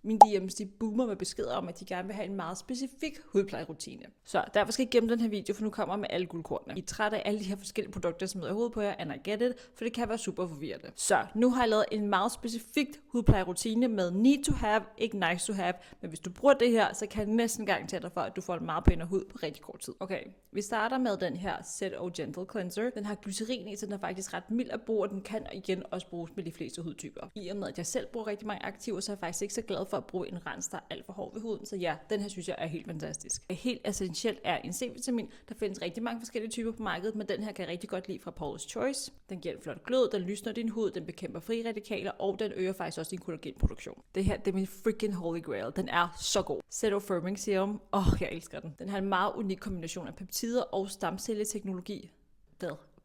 Mine DM's, de boomer med beskeder om, at de gerne vil have en meget specifik hudplejerutine. Så derfor skal I gemme den her video, for nu kommer jeg med alle guldkornene. I er trætte af alle de her forskellige produkter, som er i hovedet på jer, and I get it, for det kan være super forvirrende. Så nu har jeg lavet en meget specifik hudplejerutine med need to have, ikke nice to have, men hvis du bruger det her, så kan jeg næsten garantere dig for, at du får en meget pænere hud på rigtig kort tid. Okay, vi starter med den her ZO Gentle Cleanser. Den har glycerin i, så den er faktisk ret mild at bruge, og den kan igen også bruges med de fleste hudtyper. I og med, at jeg selv bruger rigtig mange aktiver, så er jeg faktisk ikke så glad for at bruge en rens, der er alt for hård ved huden. Så ja, den her synes jeg er helt fantastisk. Helt essentielt er en C-vitamin. Der findes rigtig mange forskellige typer på markedet, men den her kan jeg rigtig godt lide fra Paula's Choice. Den giver en flot glød, den lysner din hud, den bekæmper frie radikaler, og den øger faktisk også din kollagenproduktion. Det her, det er min freaking holy grail. Den er så god. ZO Firming Serum. Jeg elsker den. Den har en meget unik kombination af peptider og stamcelleteknologi.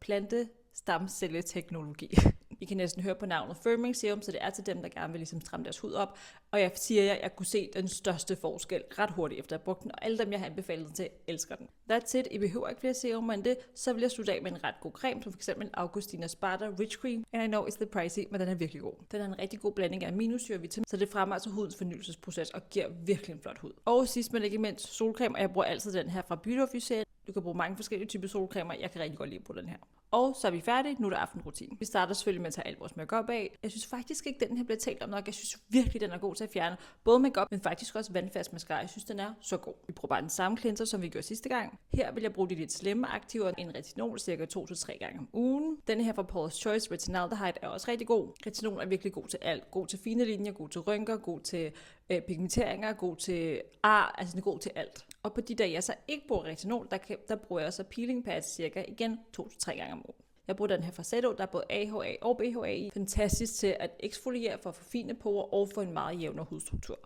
Plante-stamcelleteknologi. I kan næsten høre på navnet Firming Serum, så det er til dem, der gerne vil ligesom stramme deres hud op. Og jeg siger jer, jeg kunne se den største forskel ret hurtigt efter at have brugt den, og alle dem, jeg har anbefalet den til, elsker den. That's it. I behøver ikke flere serumer end det. Så vil jeg slutte af med en ret god creme, som f.eks. en Augustina Sparta Rich Cream. And I know it's the pricey, men den er virkelig god. Den har en rigtig god blanding af aminosyre og vitamin, så det fremmer altså hudens fornyelsesproces og giver virkelig en flot hud. Og sidst men ikke mindst solcreme, og jeg bruger altid den her fra Beauty of You. Du kan bruge mange forskellige typer solcremer. Jeg kan rigtig godt lide at bruge den her. Og så er vi færdige. Nu er der aftenrutine. Vi starter selvfølgelig med at tage alt vores makeup af. Jeg synes faktisk ikke, den her bliver talt om nok. Jeg synes virkelig, den er god til at fjerne både makeup, men faktisk også vandfast mascara. Jeg synes, den er så god. Vi bruger bare den samme cleanser, som vi gjorde sidste gang. Her vil jeg bruge de lidt slemme aktiver. En retinol cirka 2-3 gange om ugen. Den her fra Paula's Choice Retinaldehyde er også rigtig god. Retinol er virkelig god til alt. God til fine linjer, god til rynker, god til pigmenteringer, god til altså den er god til alt. Og på de dage, jeg så ikke bruger retinol, der bruger jeg så peeling pads cirka igen 2-3 gange om ugen. Jeg bruger den her fra ZO, der er både AHA og BHA i. Fantastisk til at eksfoliere for at forfine porer og få en meget jævnere hudstruktur.